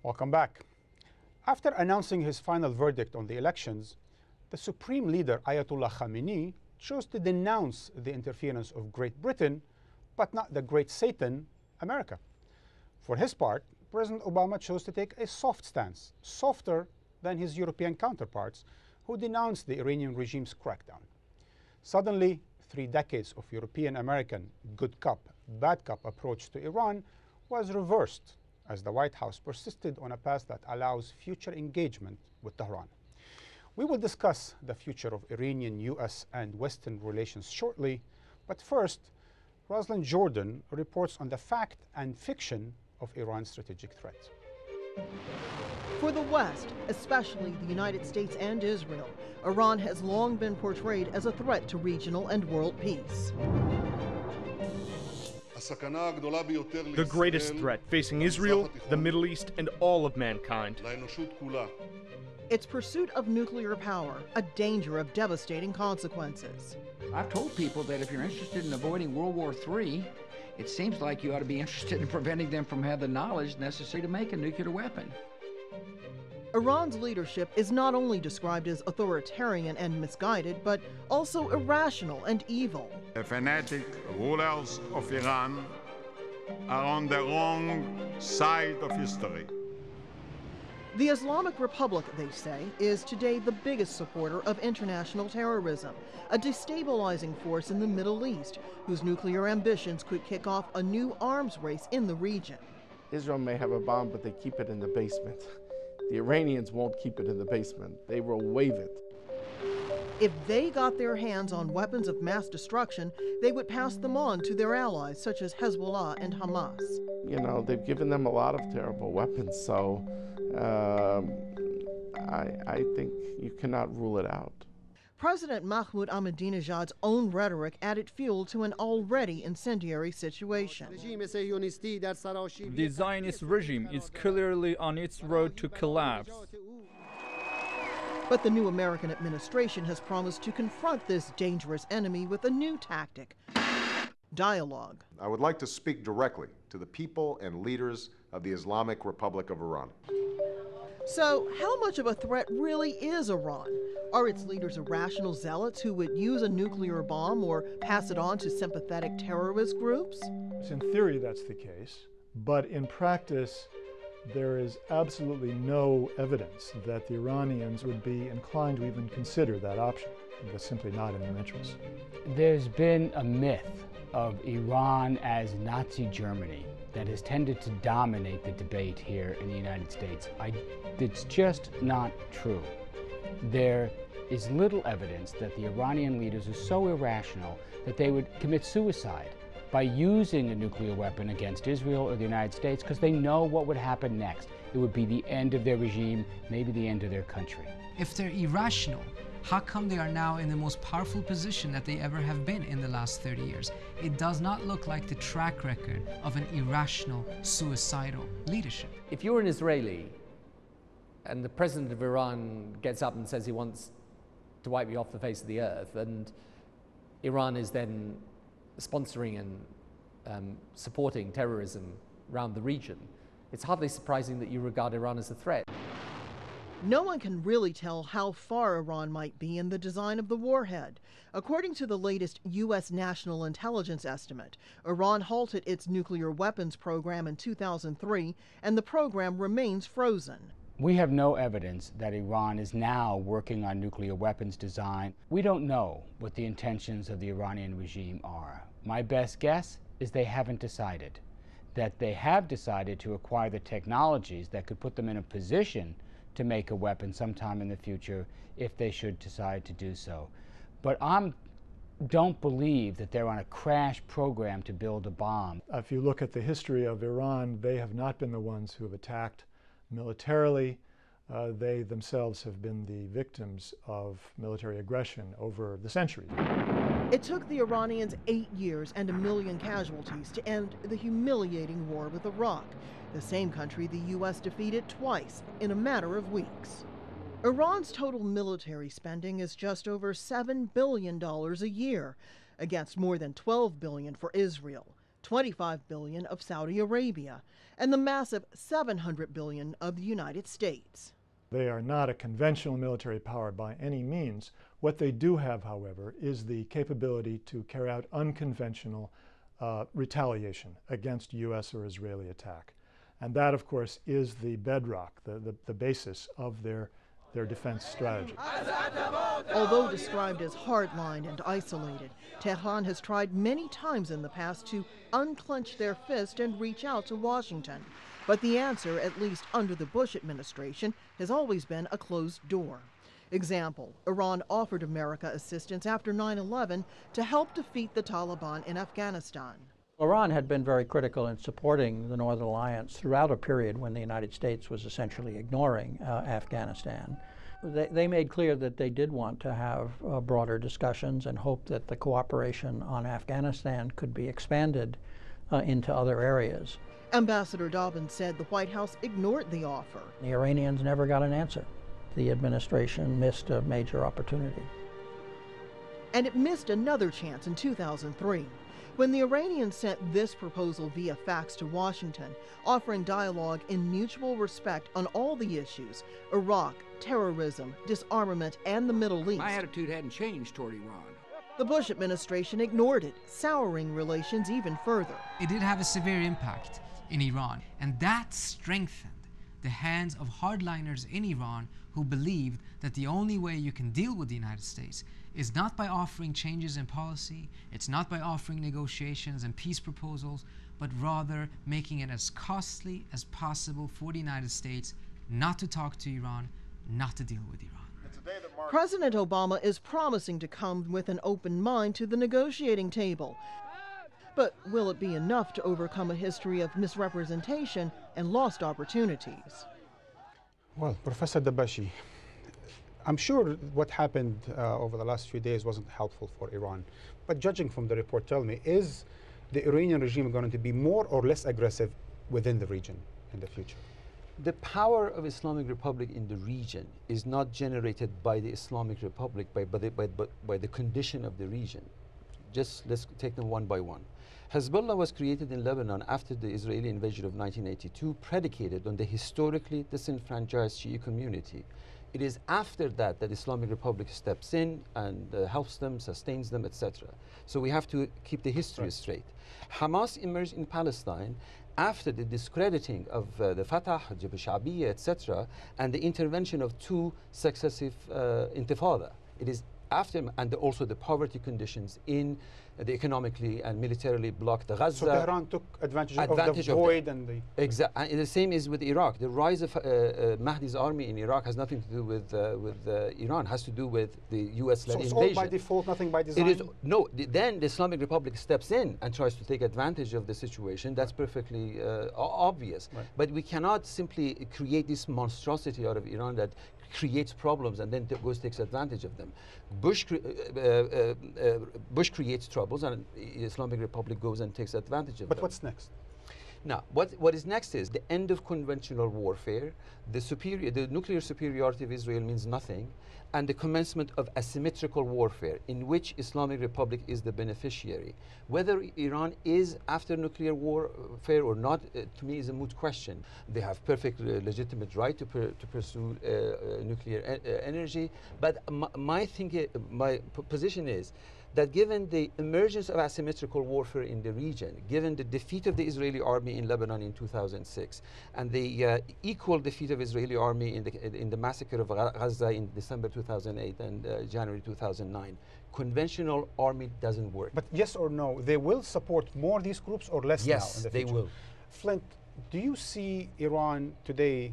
Welcome back. After announcing his final verdict on the elections, the supreme leader Ayatollah Khamenei chose to denounce the interference of Great Britain, but not the great Satan, America. For his part, President Obama chose to take a soft stance, softer than his European counterparts, who denounced the Iranian regime's crackdown. Suddenly, 3 decades of European-American good cop, bad cop approach to Iran was reversed as the White House persisted on a path that allows future engagement with Tehran. We will discuss the future of Iranian, U.S. and Western relations shortly, but first, Rosalind Jordan reports on the fact and fiction of Iran's strategic threat. For the West, especially the United States and Israel, Iran has long been portrayed as a threat to regional and world peace. The greatest threat facing Israel, the Middle East, and all of mankind. Its pursuit of nuclear power, a danger of devastating consequences. I've told people that if you're interested in avoiding World War III, it seems like you ought to be interested in preventing them from having the knowledge necessary to make a nuclear weapon. Iran's leadership is not only described as authoritarian and misguided, but also irrational and evil. The fanatic rulers of Iran are on the wrong side of history. The Islamic Republic, they say, is today the biggest supporter of international terrorism, a destabilizing force in the Middle East, whose nuclear ambitions could kick off a new arms race in the region. Israel may have a bomb, but they keep it in the basement. The Iranians won't keep it in the basement. They will wave it. If they got their hands on weapons of mass destruction, they would pass them on to their allies, such as Hezbollah and Hamas. You know, they've given them a lot of terrible weapons, so I think you cannot rule it out. President Mahmoud Ahmadinejad's own rhetoric added fuel to an already incendiary situation. The Zionist regime is clearly on its road to collapse. But the new American administration has promised to confront this dangerous enemy with a new tactic: dialogue. I would like to speak directly to the people and leaders of the Islamic Republic of Iran. So, how much of a threat really is Iran? Are its leaders irrational zealots who would use a nuclear bomb or pass it on to sympathetic terrorist groups? In theory, that's the case, but in practice, there is absolutely no evidence that the Iranians would be inclined to even consider that option. That's simply not in their interest. There's been a myth of Iran as Nazi Germany that has tended to dominate the debate here in the United States. It's just not true. There is little evidence that the Iranian leaders are so irrational that they would commit suicide by using a nuclear weapon against Israel or the United States, because they know what would happen next. It would be the end of their regime, maybe the end of their country. If they're irrational, how come they are now in the most powerful position that they ever have been in the last 30 years? It does not look like the track record of an irrational, suicidal leadership. If you're an Israeli and the president of Iran gets up and says he wants to wipe you off the face of the earth, and Iran is then sponsoring and supporting terrorism around the region, it's hardly surprising that you regard Iran as a threat. No one can really tell how far Iran might be in the design of the warhead. According to the latest U.S. National Intelligence estimate, Iran halted its nuclear weapons program in 2003, and the program remains frozen. We have no evidence that Iran is now working on nuclear weapons design. We don't know what the intentions of the Iranian regime are. My best guess is they haven't decided. That they have decided to acquire the technologies that could put them in a position to make a weapon sometime in the future if they should decide to do so. But I don't believe that they're on a crash program to build a bomb. If you look at the history of Iran, they have not been the ones who have attacked militarily. They themselves have been the victims of military aggression over the centuries. It took the Iranians 8 years and 1 million casualties to end the humiliating war with Iraq, the same country the U.S. defeated twice in a matter of weeks. Iran's total military spending is just over $7 billion a year, against more than $12 billion for Israel. $25 billion of Saudi Arabia, and the massive $700 billion of the United States. They are not a conventional military power by any means. What they do have, however, is the capability to carry out unconventional retaliation against U.S. or Israeli attack. And that, of course, is the bedrock, the basis of their defense strategy. Although described as hardlined and isolated, Tehran has tried many times in the past to unclench their fist and reach out to Washington. But the answer, at least under the Bush administration, has always been a closed door. Example, Iran offered America assistance after 9/11 to help defeat the Taliban in Afghanistan. Iran had been very critical in supporting the Northern Alliance throughout a period when the United States was essentially ignoring Afghanistan. They made clear that they did want to have broader discussions and hoped that the cooperation on Afghanistan could be expanded into other areas. Ambassador Dobbins said the White House ignored the offer. The Iranians never got an answer. The administration missed a major opportunity. And it missed another chance in 2003. When the Iranians sent this proposal via fax to Washington, offering dialogue in mutual respect on all the issues, Iraq, terrorism, disarmament, and the Middle East. My attitude hadn't changed toward Iran. The Bush administration ignored it, souring relations even further. It did have a severe impact in Iran, and that strengthened the hands of hardliners in Iran who believed that the only way you can deal with the United States is not by offering changes in policy, it's not by offering negotiations and peace proposals, but rather making it as costly as possible for the United States not to talk to Iran, not to deal with Iran. President Obama is promising to come with an open mind to the negotiating table. But will it be enough to overcome a history of misrepresentation and lost opportunities? Well, Professor Bashi, I'm sure what happened over the last few days wasn't helpful for Iran. But judging from the report, tell me, is the Iranian regime going to be more or less aggressive within the region in the future? The power of Islamic Republic in the region is not generated by the Islamic Republic, by the condition of the region. Just let's take them one by one. Hezbollah was created in Lebanon after the Israeli invasion of 1982, predicated on the historically disenfranchised Shi'i community. It is after that that Islamic Republic steps in and helps them, sustains them, etc. So we have to keep the history straight. Hamas emerged in Palestine after the discrediting of the Fatah, Jabhat Sha'biyya, etc., and the intervention of two successive intifada. It is after, and also the poverty conditions in the economically and militarily blocked Gaza. So Tehran took advantage of the void and the... Exactly. And the same is with Iraq. The rise of Mahdi's army in Iraq has nothing to do with Iran. It has to do with the US-led invasion. So it's all by default, nothing by design? It is, no, then the Islamic Republic steps in and tries to take advantage of the situation. That's perfectly obvious. Right. But we cannot simply create this monstrosity out of Iran that creates problems and then takes advantage of them. Bush creates troubles and the Islamic Republic goes and takes advantage of them. But what's next? Now, what is next is the end of conventional warfare, the nuclear superiority of Israel means nothing, and the commencement of asymmetrical warfare in which Islamic Republic is the beneficiary. Whether Iran is after nuclear warfare or not, to me is a moot question. They have perfect legitimate right to pursue nuclear energy, but my position is that given the emergence of asymmetrical warfare in the region, given the defeat of the Israeli army in Lebanon in 2006, and the equal defeat of Israeli army in the massacre of Gaza in December 2008 and January 2009, conventional army doesn't work. But yes or no, they will support more these groups or less now in the future? Yes, they will. Flint, do you see Iran today,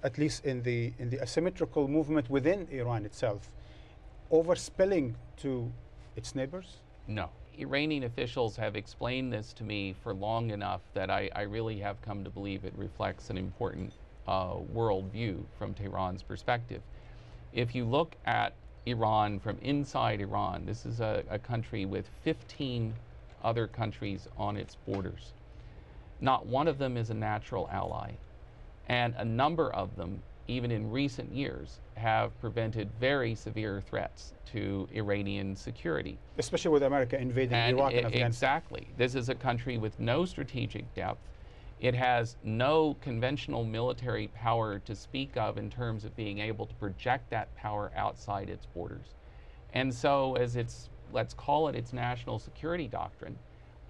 at least in the asymmetrical movement within Iran itself, overspilling to its neighbors? No. Iranian officials have explained this to me for long enough that I really have come to believe it reflects an important worldview from Tehran's perspective. If you look at Iran from inside Iran, this is a country with 15 other countries on its borders. Not one of them is a natural ally, and a number of them even in recent years, have prevented very severe threats to Iranian security. Especially with America invading Iraq and Afghanistan. Exactly. This is a country with no strategic depth. It has no conventional military power to speak of in terms of being able to project that power outside its borders. And so as its, let's call it its national security doctrine,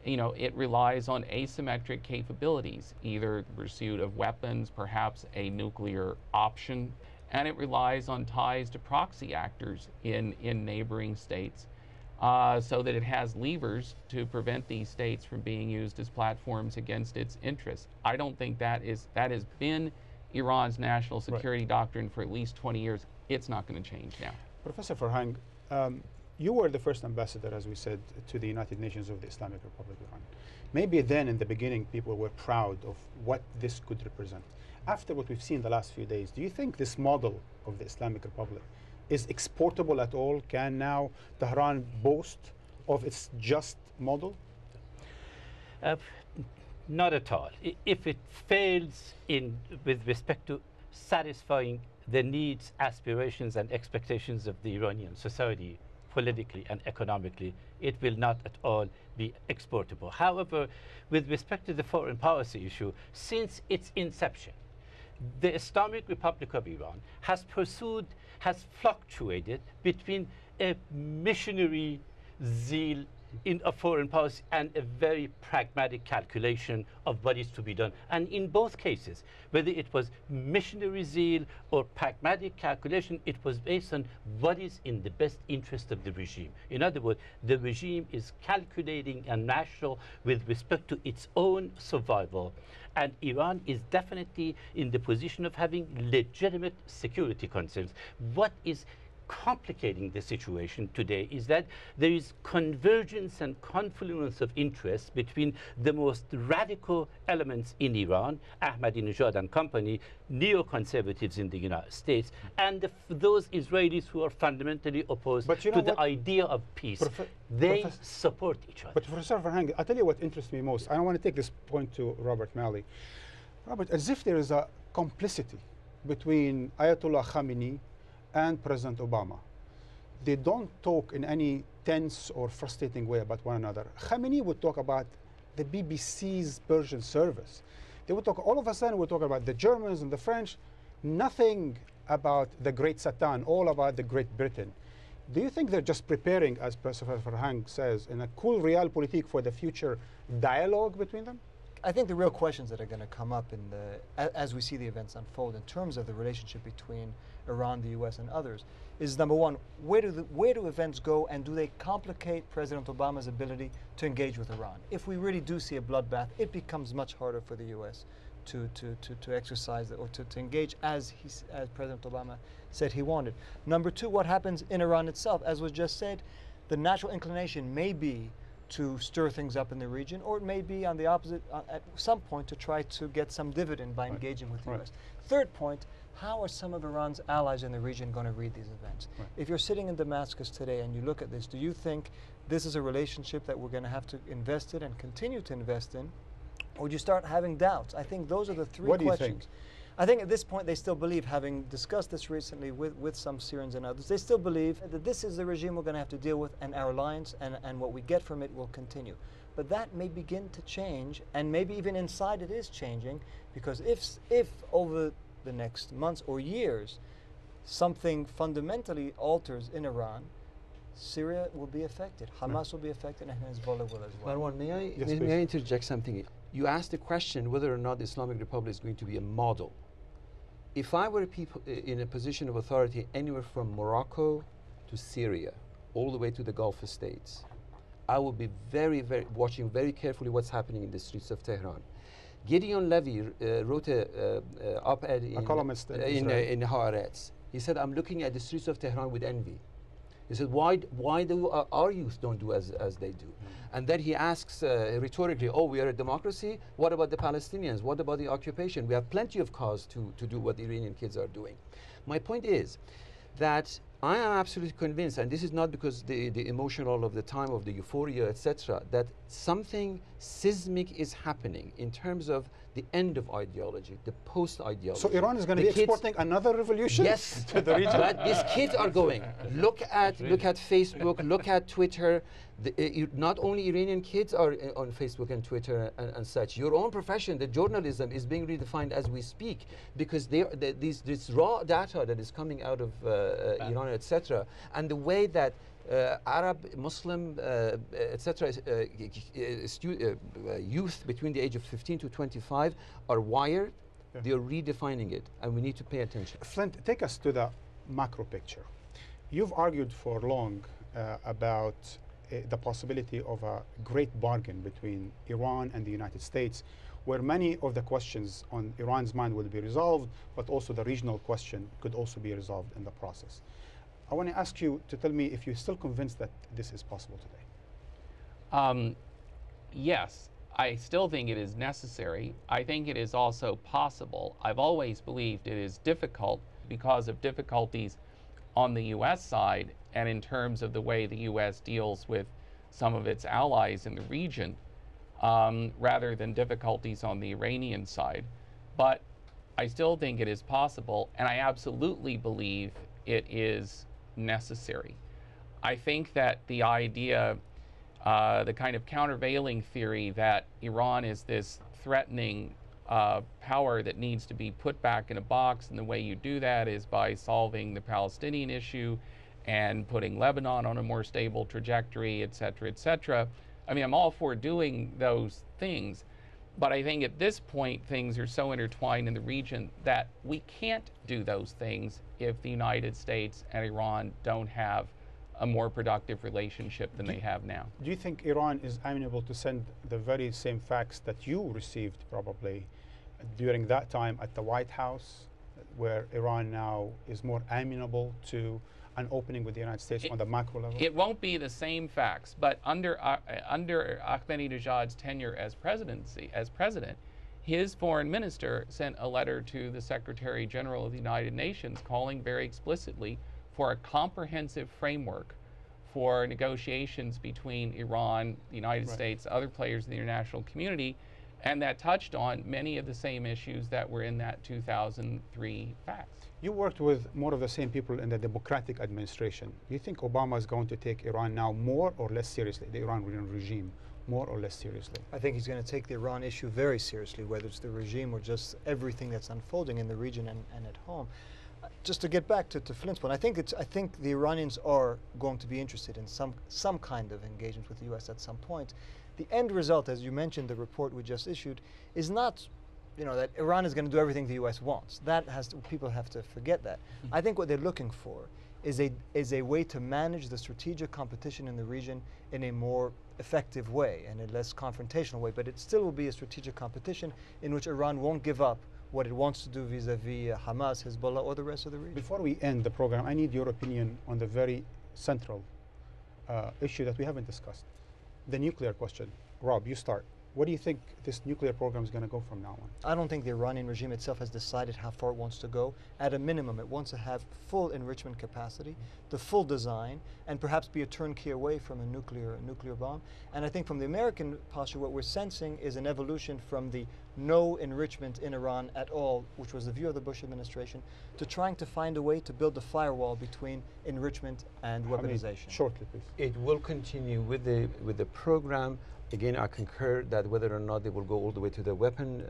you know, it relies on asymmetric capabilities, either the pursuit of weapons, perhaps a nuclear option, and it relies on ties to proxy actors in neighboring states, so that it has levers to prevent these states from being used as platforms against its interests. I don't think that has been Iran's national security doctrine for at least 20 years. It's not going to change now. Professor Farhang, you were the first ambassador, as we said, to the United Nations of the Islamic Republic of Iran. Maybe then, in the beginning, people were proud of what this could represent. After what we've seen the last few days, do you think this model of the Islamic Republic is exportable at all? Can now Tehran boast of its just model? Not at all. If it fails with respect to satisfying the needs, aspirations, and expectations of the Iranian society, politically and economically, it will not at all be exportable. However, with respect to the foreign policy issue, since its inception, the Islamic Republic of Iran has fluctuated between a missionary zeal in a foreign policy and a very pragmatic calculation of what is to be done. And in both cases, whether it was missionary zeal or pragmatic calculation, it was based on what is in the best interest of the regime. In other words, the regime is calculating and rational with respect to its own survival. And Iran is definitely in the position of having legitimate security concerns. What is complicating the situation today is that there is convergence and confluence of interests between the most radical elements in Iran, Ahmadinejad and company, neoconservatives in the United States, and those Israelis who are fundamentally opposed to the idea of peace. They support each other. But Professor Farhang, I'll tell you what interests me most. I want to take this point to Robert Malley. Robert, as if there is a complicity between Ayatollah Khamenei and President Obama. They don't talk in any tense or frustrating way about one another. Khamenei would talk about the BBC's Persian service. They would talk, all of a sudden, we're talking about the Germans and the French, nothing about the Great Satan, all about the Great Britain. Do you think they're just preparing, as Professor Farhang says, in a cool realpolitik for the future dialogue between them? I think the real questions that are going to come up as we see the events unfold in terms of the relationship between Iran, the U.S., and others is, number one, where do events go, and do they complicate President Obama's ability to engage with Iran? If we really do see a bloodbath, it becomes much harder for the U.S. to exercise or to engage as President Obama said he wanted. Number two, what happens in Iran itself? As was just said, the natural inclination may be to stir things up in the region, or it may be on the opposite, at some point, to try to get some dividend by engaging with the U.S. Third point, how are some of Iran's allies in the region going to read these events? If you're sitting in Damascus today and you look at this, do you think this is a relationship that we're going to have to invest in and continue to invest in, or would you start having doubts? I think those are the three questions. What do you think? I think at this point they still believe, having discussed this recently with some Syrians and others, they still believe that this is the regime we're going to have to deal with, and our alliance and what we get from it will continue. But that may begin to change, and maybe even inside it is changing, because if over the next months or years something fundamentally alters in Iran, Syria will be affected, Hamas will be affected, and Hezbollah will as well. Marwan, may I interject something? You asked the question whether or not the Islamic Republic is going to be a model. If I were in a position of authority anywhere from Morocco to Syria, all the way to the Gulf states, I would be watching very carefully what's happening in the streets of Tehran. Gideon Levy wrote a op-ed in Haaretz. He said, I'm looking at the streets of Tehran with envy. He said, why do our youth don't do as they do? And then he asks rhetorically, oh, we are a democracy? What about the Palestinians? What about the occupation? We have plenty of cause to do what the Iranian kids are doing. My point is that I am absolutely convinced, and this is not because the emotional of the time of the euphoria, etc., that something seismic is happening in terms of the end of ideology, the post-ideology. So Iran is going to be exporting another revolution yes, to the region? But these kids are going. Look at Facebook, look at Twitter. Not only Iranian kids are on Facebook and Twitter and such. Your own profession, the journalism, is being redefined as we speak, because this raw data that is coming out of Iran, etc., and the way that Arab, Muslim, etc., youth between the age of 15 to 25 are wired. Yeah. They are redefining it, and we need to pay attention. Flint, take us to the macro picture. You've argued for long about the possibility of a great bargain between Iran and the United States, where many of the questions on Iran's mind will be resolved, but also the regional question could also be resolved in the process. I want to ask you to tell me if you're still convinced that this is possible today. Yes, I still think it is necessary. I think it is also possible. I've always believed it is difficult because of difficulties on the U.S. side and in terms of the way the U.S. deals with some of its allies in the region, rather than difficulties on the Iranian side. But I still think it is possible, and I absolutely believe it is necessary. I think that the idea, the kind of countervailing theory that Iran is this threatening power that needs to be put back in a box, and the way you do that is by solving the Palestinian issue and putting Lebanon on a more stable trajectory, et cetera, et cetera. I mean, I'm all for doing those things, but I think at this point things are so intertwined in the region that we can't do those things if the United States and Iran don't have a more productive relationship than they have now. Do you think Iran is amenable to send the very same facts that you received probably during that time at the White House, where Iran now is more amenable to an opening with the United States on the macro level? It won't be the same facts, but under Ahmadinejad's tenure as president, his foreign minister sent a letter to the Secretary General of the United Nations calling very explicitly for a comprehensive framework for negotiations between Iran, the United States, other players in the international community, and that touched on many of the same issues that were in that 2003 facts. You worked with more of the same people in the Democratic administration. Do you think Obama is going to take Iran now more or less seriously, the Iranian regime, more or less seriously? I think he's going to take the Iran issue very seriously, whether it's the regime or just everything that's unfolding in the region and at home. Just to get back to Flint's point, I think the Iranians are going to be interested in some kind of engagement with the U.S. at some point. The end result, as you mentioned, the report we just issued, is not, that Iran is going to do everything the U.S. wants. People have to forget that. I think what they're looking for is a way to manage the strategic competition in the region in a more effective way and a less confrontational way. But it still will be a strategic competition in which Iran won't give up what it wants to do vis-a-vis Hamas, Hezbollah, or the rest of the region. Before we end the program, I need your opinion on the very central issue that we haven't discussed, the nuclear question. Rob, you start. What do you think this nuclear program is going to go from now on? I don't think the Iranian regime itself has decided how far it wants to go. At a minimum, it wants to have full enrichment capacity, the full design, and perhaps be a turnkey away from a nuclear bomb. And I think from the American posture, what we're sensing is an evolution from the no enrichment in Iran at all, which was the view of the Bush administration, to trying to find a way to build a firewall between enrichment and weaponization. Shortly, please. It will continue with the program. Again, I concur that whether or not they will go all the way to the weapon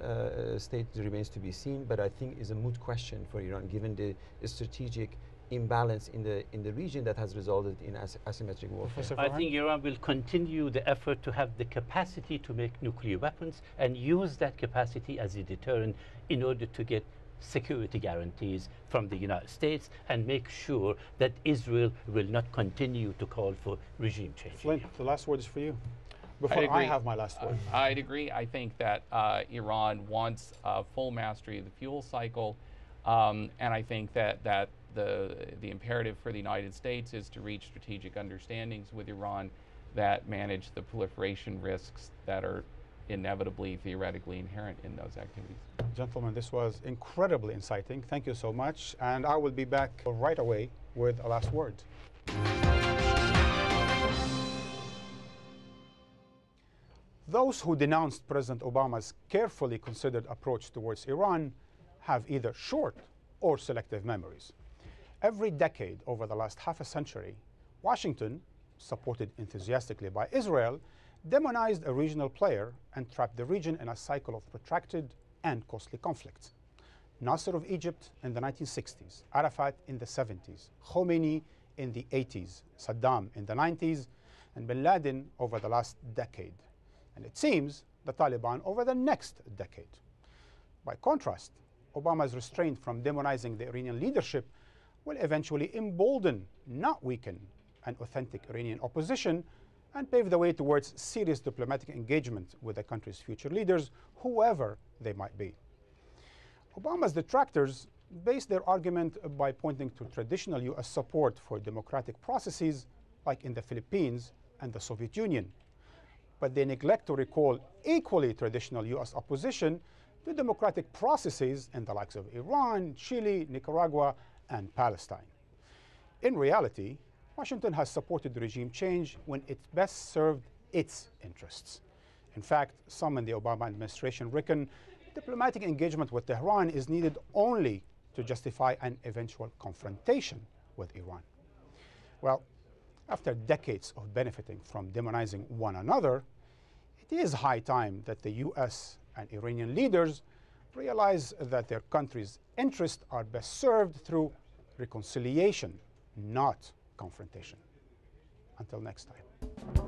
state remains to be seen, but I think is a moot question for Iran, given the strategic imbalance in the region that has resulted in asymmetric warfare. I think Iran will continue the effort to have the capacity to make nuclear weapons and use that capacity as a deterrent in order to get security guarantees from the United States and make sure that Israel will not continue to call for regime change. Flint, the last word is for you. Before I have my last word. I'd agree. I think that Iran wants full mastery of the fuel cycle, and I think that the imperative for the United States is to reach strategic understandings with Iran that manage the proliferation risks that are inevitably, theoretically inherent in those activities. Gentlemen, this was incredibly inciting. Thank you so much. And I will be back right away with a last word. Those who denounced President Obama's carefully considered approach towards Iran have either short or selective memories. Every decade over the last half a century, Washington, supported enthusiastically by Israel, demonized a regional player and trapped the region in a cycle of protracted and costly conflicts. Nasser of Egypt in the 1960s, Arafat in the 70s, Khomeini in the 80s, Saddam in the 90s, and bin Laden over the last decade. And it seems the Taliban over the next decade. By contrast, Obama's restraint from demonizing the Iranian leadership will eventually embolden, not weaken, an authentic Iranian opposition and pave the way towards serious diplomatic engagement with the country's future leaders, whoever they might be. Obama's detractors base their argument by pointing to traditional U.S. support for democratic processes like in the Philippines and the Soviet Union. But they neglect to recall equally traditional U.S. opposition to democratic processes in the likes of Iran, Chile, Nicaragua, and Palestine. In reality, Washington has supported regime change when it best served its interests. In fact, some in the Obama administration reckon diplomatic engagement with Tehran is needed only to justify an eventual confrontation with Iran. Well, after decades of benefiting from demonizing one another, it is high time that the U.S. and Iranian leaders realize that their countries' interests are best served through reconciliation, not confrontation. Until next time.